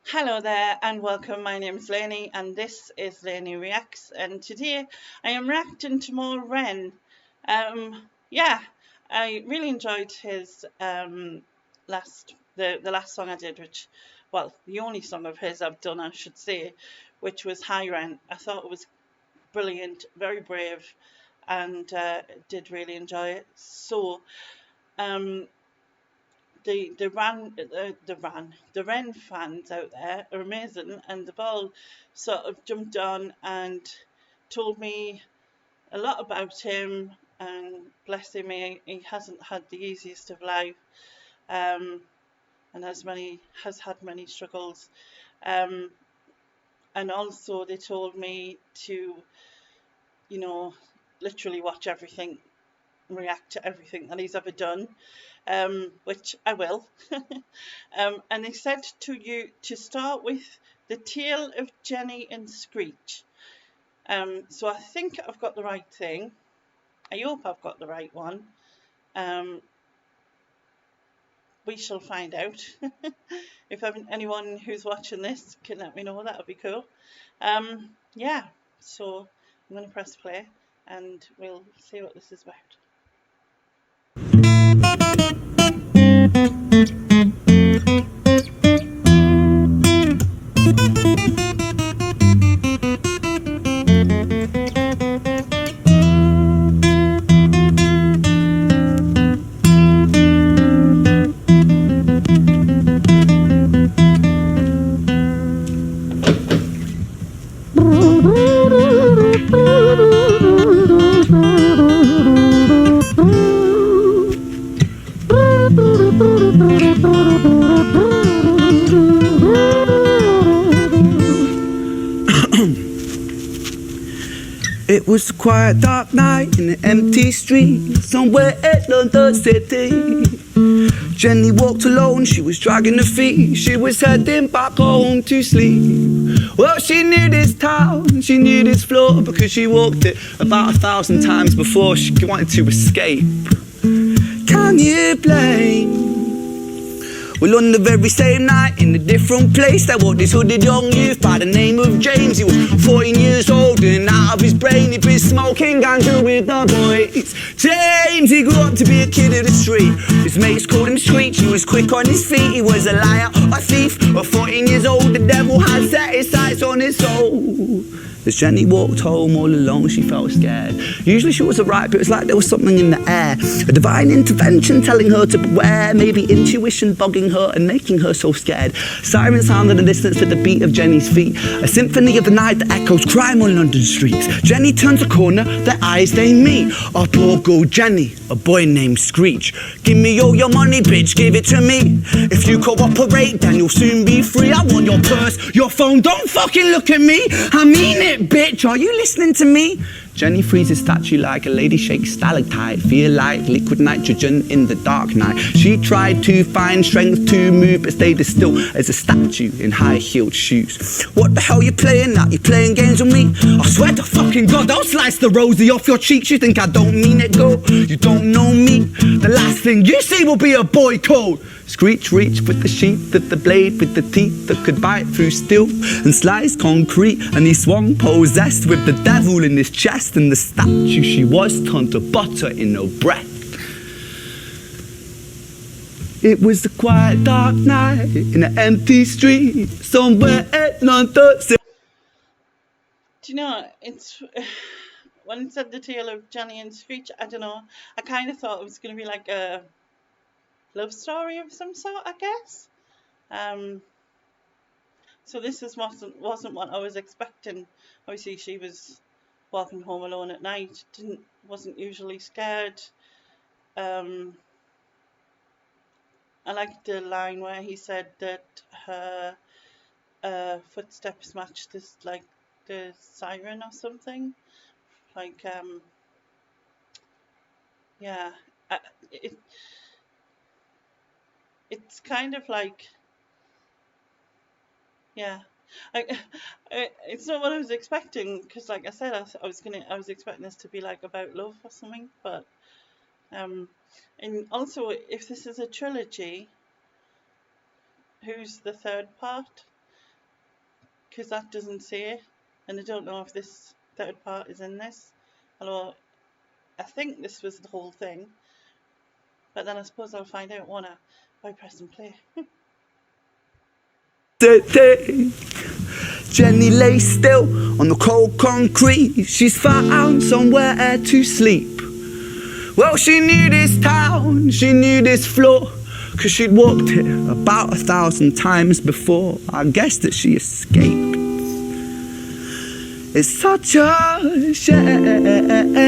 Hello there and welcome. My name is Lainie and this is Lainie Reacts, and today I am reacting to more REN. Yeah, I really enjoyed his the last song I did, which, well, the only song of his I've done, I should say, which was Hi REN. I thought it was brilliant, very brave, and did really enjoy it. So um the REN fans out there are amazing, and they've all sort of jumped on and told me a lot about him. And bless him, he hasn't had the easiest of life, um, and has had many struggles. Um, and also they told me to, you know, literally watch everything, react to everything that he's ever done, which I will. And they said to start with the tale of Jenny and Screech. So I think I've got the right thing. I hope I've got the right one. Um, we shall find out. If anyone who's watching this can let me know, that would be cool. Yeah, so I'm going to press play and we'll see what this is about. It was a quiet, dark night in an empty street somewhere in London City. Jenny walked alone, she was dragging her feet. She was heading back home to sleep. Well, she knew this town, she knew this floor, because she walked it about 1,000 times before she wanted to escape. Can you blame? Well, on the very same night, in a different place, there walked this hooded young youth by the name of James. He was 14 years old and out of his brain. He'd been smoking ganja with the boys. James, he grew up to be a kid of the street. His mates called him Screech. He was quick on his feet. He was a liar, a thief. At 14 years old, the devil had set his sights on his soul. As Jenny walked home all alone, she felt scared. Usually she was alright, but it was like there was something in the air. A divine intervention telling her to beware. Maybe intuition bugging her and making her so scared. Sirens sounded in the distance to the beat of Jenny's feet. A symphony of the night that echoes crime on London streets. Jenny turns a corner, their eyes they meet. A poor girl Jenny, a boy named Screech. Give me all your money, bitch, give it to me. If you cooperate, then you'll soon be free. I want your purse, your phone, don't fucking look at me. I mean it, bitch, are you listening to me? Jenny freezes statue like a lady shakes stalactite. Feel like liquid nitrogen in the dark night. She tried to find strength to move, but stayed as still as a statue in high-heeled shoes. What the hell you playing at? You playing games with me? I swear to fucking God, I'll slice the rosy off your cheeks. You think I don't mean it, girl? You don't know me. The last thing you see will be a boy code. Screech reached with the sheath of the blade, with the teeth that could bite through steel and slice concrete, and he swung possessed with the devil in his chest, and the statue she was turned to butter in her breath. It was a quiet, dark night in an empty street somewhere in London. Do you know, it's when it said the tale of Jenny and Screech, I don't know, I kind of thought it was going to be like a love story of some sort, I guess. Um, so this wasn't what I was expecting. Obviously, she was walking home alone at night. Wasn't usually scared. Um, I liked the line where he said that her footsteps matched this, like the siren or something. Like yeah, I, it it's kind of like, yeah, I, it's not what I was expecting, because like I said, I was expecting this to be like about love or something, but and also, if this is a trilogy, who's the third part? because that doesn't say, and I don't know if this third part is in this, although I think this was the whole thing, but then I suppose I'll find out, won't I, by pressing play. Jenny lay still on the cold concrete. She's found somewhere to sleep. Well, she knew this town, she knew this floor, 'cause she'd walked here about 1,000 times before. I guess that she escaped. It's such a shame.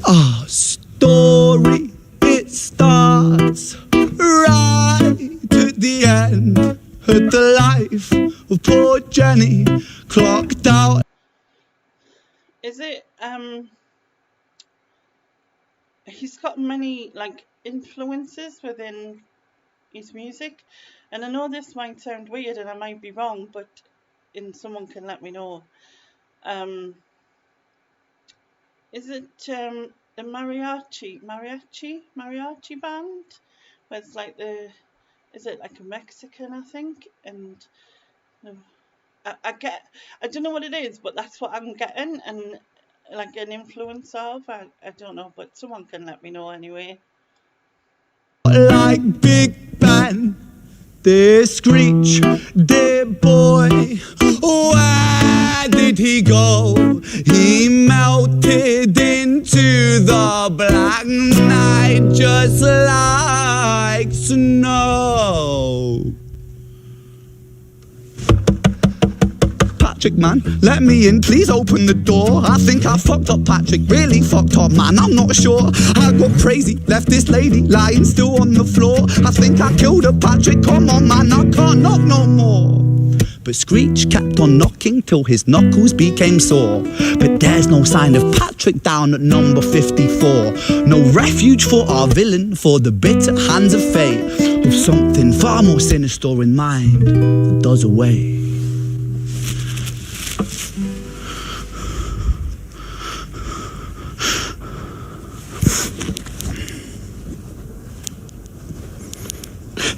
Our story, it starts right at the end of the life of poor Jenny, clocked out. Is it, he's got many, like, influences within his music, and I know this might sound weird and I might be wrong, but someone can let me know. Is it the mariachi band? Where it's like is it like a Mexican, I think? And I don't know what it is, but that's what I'm getting, and like an influence of, I don't know, but someone can let me know anyway. Like Big Band, dear Screech, dear boy, where did he go? He melted into the black night just like snow. Patrick, man, let me in, please open the door. I think I fucked up, Patrick, really fucked up, man, I'm not sure. I got crazy, left this lady lying still on the floor. I think I killed her, Patrick, come on, man, I can't knock no more. But Screech kept on knocking till his knuckles became sore. But there's no sign of Patrick down at number 54. No refuge for our villain, for the bitter hands of fate, with something far more sinister in mind that does away.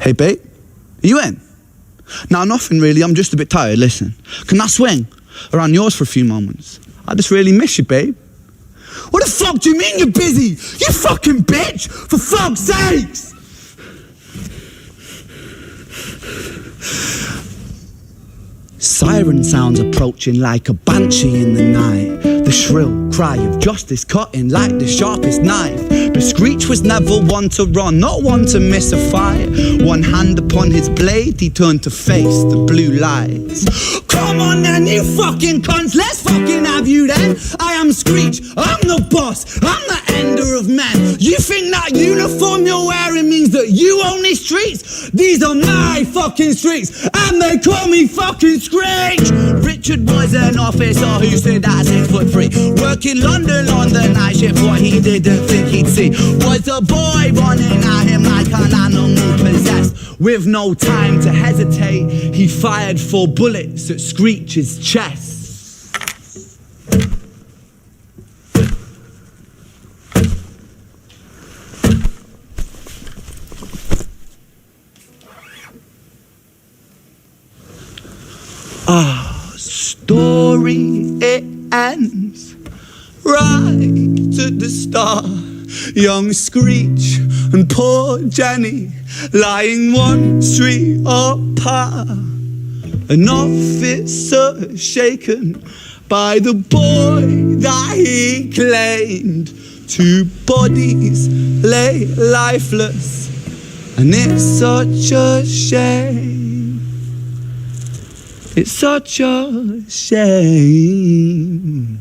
Hey babe, are you in? Nah, nothing really, I'm just a bit tired, listen. Can I swing around yours for a few moments? I just really miss you, babe. What the fuck do you mean you're busy? You fucking bitch! For fuck's sakes! Siren sounds approaching like a banshee in the night. The shrill cry of justice cutting like the sharpest knife. But Screech was never one to run, not one to miss a fight. One hand upon his blade, he turned to face the blue lights. Come on then, you fucking cunts, let's fucking have you then. I am Screech, I'm the boss, I'm the ender of men. You think that uniform you're wearing means that you own these streets? These are my fucking streets, and they call me fucking Screech. Richard was an officer who stood at 6'3", working London on the night shift. What he didn't think he'd see was a boy running at him like an animal possessed. With no time to hesitate, he fired 4 bullets at Screech's chest. Our story, it ends right at the start. Young Screech and poor Jenny lying 1 street apart. An officer shaken by the boy that he claimed. 2 bodies lay lifeless, and it's such a shame. It's such a shame.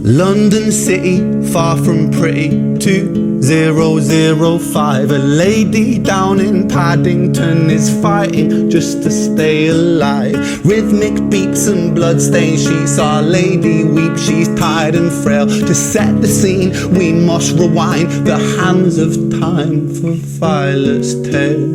London City, far from pretty, 2005. A lady down in Paddington is fighting just to stay alive. Rhythmic beeps and bloodstains, she's our lady weep. She's tired and frail. To set the scene, we must rewind the hands of time for Violet's tale.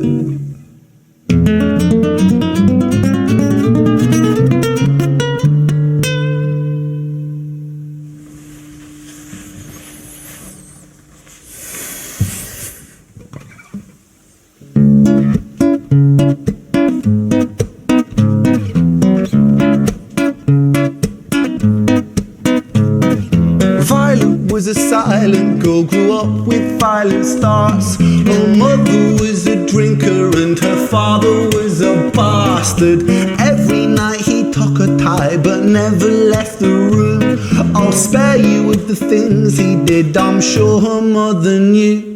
Was a silent girl, grew up with violent starts. Her mother was a drinker and her father was a bastard. Every night he took a tie but never left the room. I'll spare you with the things he did, I'm sure her mother knew.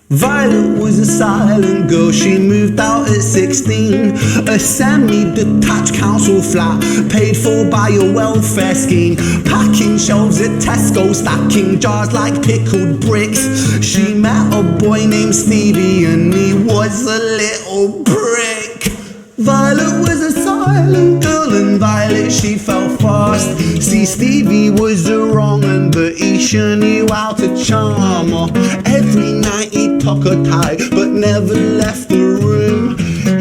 Violet was a silent girl, she moved out at 16. A semi-detached council flat, paid for by a welfare scheme. Packing shelves at Tesco, stacking jars like pickled bricks. She met a boy named Stevie and he was a little prick. Violet was a silent girl and Violet she fell fast. See, Stevie was a wrong un, but he sure knew how to charm her. Every night he took her tie but never left the room.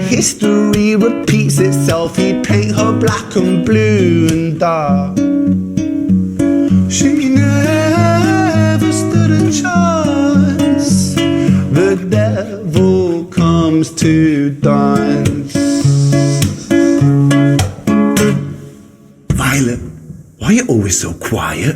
History repeats itself, he'd paint her black and blue and dark. She never stood a chance. The devil comes to dance. Violet, why are you always so quiet?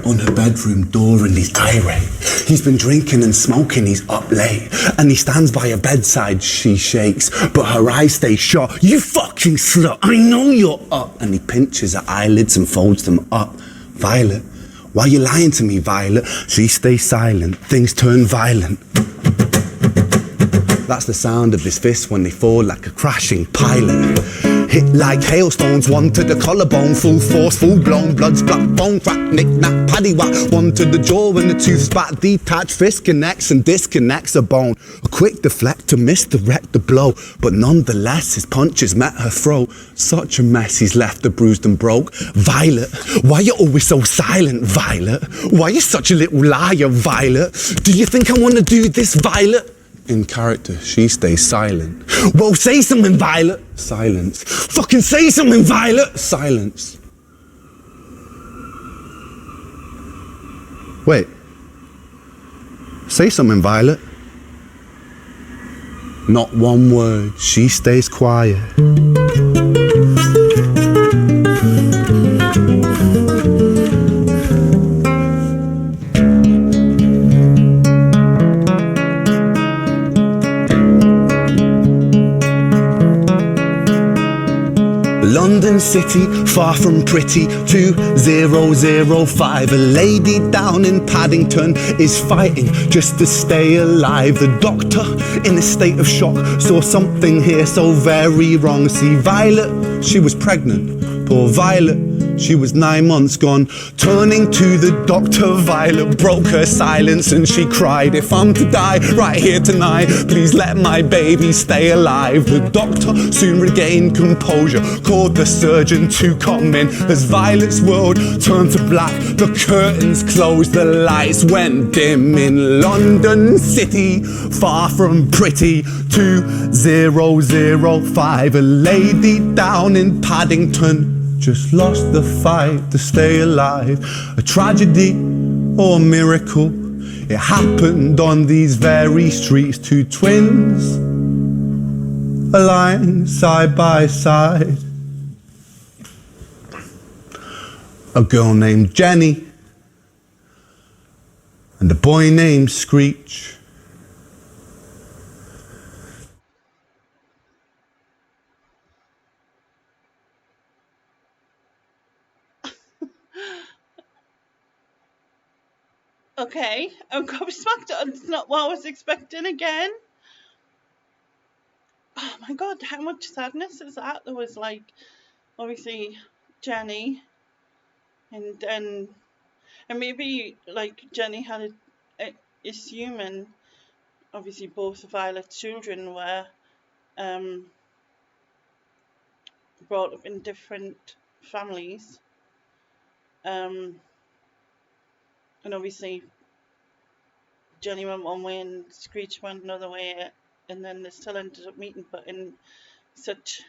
On her bedroom door and he's irate. He's been drinking and smoking, he's up late. And he stands by her bedside, she shakes, but her eyes stay shut. You fucking slut, I know you're up. And he pinches her eyelids and folds them up. Violet, why are you lying to me, Violet? She stays silent, things turn violent. That's the sound of his fists when they fall like a crashing pilot. Hit like hailstones, one to the collarbone, full force, full blown, blood splat, bone crack, knick-knack, paddywhack. One to the jaw and the tooth spat, detached fist connects and disconnects a bone. A quick deflect to misdirect the blow, but nonetheless his punches met her throat. Such a mess, he's left her bruised and broke. Violet, why you always so silent, Violet? Why you such a little liar, Violet? Do you think I wanna do this, Violet? In character, she stays silent. Well, say something, Violet. Silence. Fucking say something, Violet. Silence. Wait. Say something, Violet. Not one word. She stays quiet. London City, far from pretty, 2005. A lady down in Paddington is fighting just to stay alive. The doctor, in a state of shock, saw something here so very wrong. See, Violet, she was pregnant. Poor Violet, she was 9 months gone. Turning to the doctor, Violet broke her silence and she cried, if I'm to die right here tonight, please let my baby stay alive. The doctor soon regained composure, called the surgeon to come in. As Violet's world turned to black, the curtains closed, the lights went dim. In London City, far from pretty, 2005. A lady down in Paddington just lost the fight to stay alive. A tragedy or a miracle, it happened on these very streets. Two twins aligned side by side. A girl named Jenny and a boy named Screech. Okay, I'm gobsmacked. It's not what I was expecting again. Oh my god, how much sadness is that? There was like, obviously, Jenny, and then, and maybe like Jenny had is human. Obviously, both of Violet's children were brought up in different families, and obviously Jenny went one way and Screech went another way, and then they still ended up meeting, but in such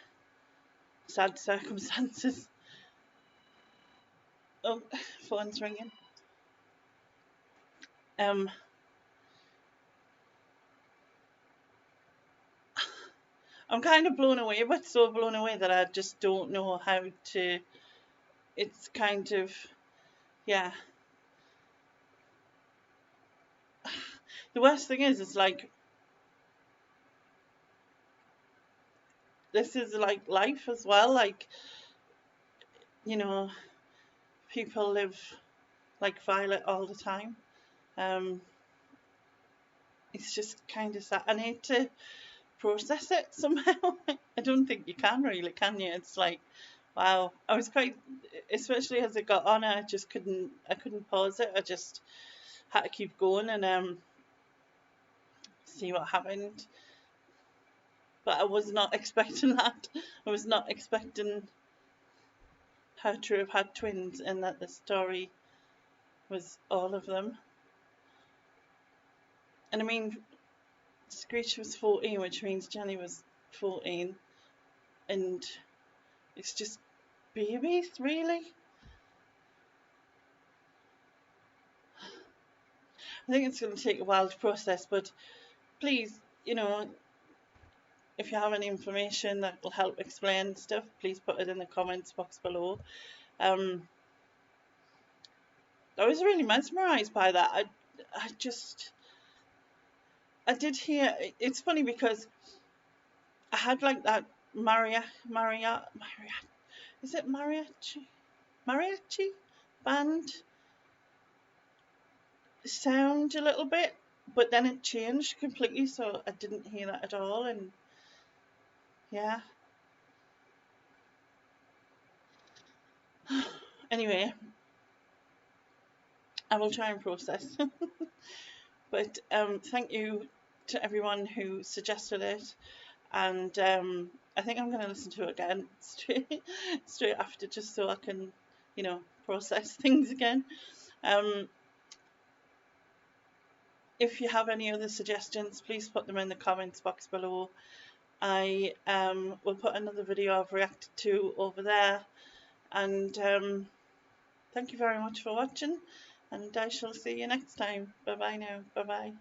sad circumstances. Oh, phone's ringing. Um, I'm kind of blown away, but so blown away that I just don't know how to. It's kind of, yeah. The worst thing is, it's like, this is like life as well. Like, you know, people live like Violet all the time. Um, it's just kind of sad. I need to process it somehow. I don't think you can really, can you? It's like, wow. I was quite, especially as it got on, I just couldn't. I couldn't pause it. I just had to keep going and see what happened. But I was not expecting that. I was not expecting her to have had twins and that the story was all of them. And I mean, Screech was 14, which means Jenny was 14, and it's just babies, really? I think it's going to take a while to process, but please, if you have any information that will help explain stuff, please put it in the comments box below. I was really mesmerised by that. I did hear, it's funny because I had like that is it mariachi band sound a little bit, but then it changed completely, so I didn't hear that at all, and yeah. Anyway, I will try and process. But thank you to everyone who suggested it, and I think I'm going to listen to it again straight after, just so I can, process things again. If you have any other suggestions, please put them in the comments box below. I will put another video I've reacted to over there, and thank you very much for watching. and I shall see you next time. Bye bye now. Bye bye.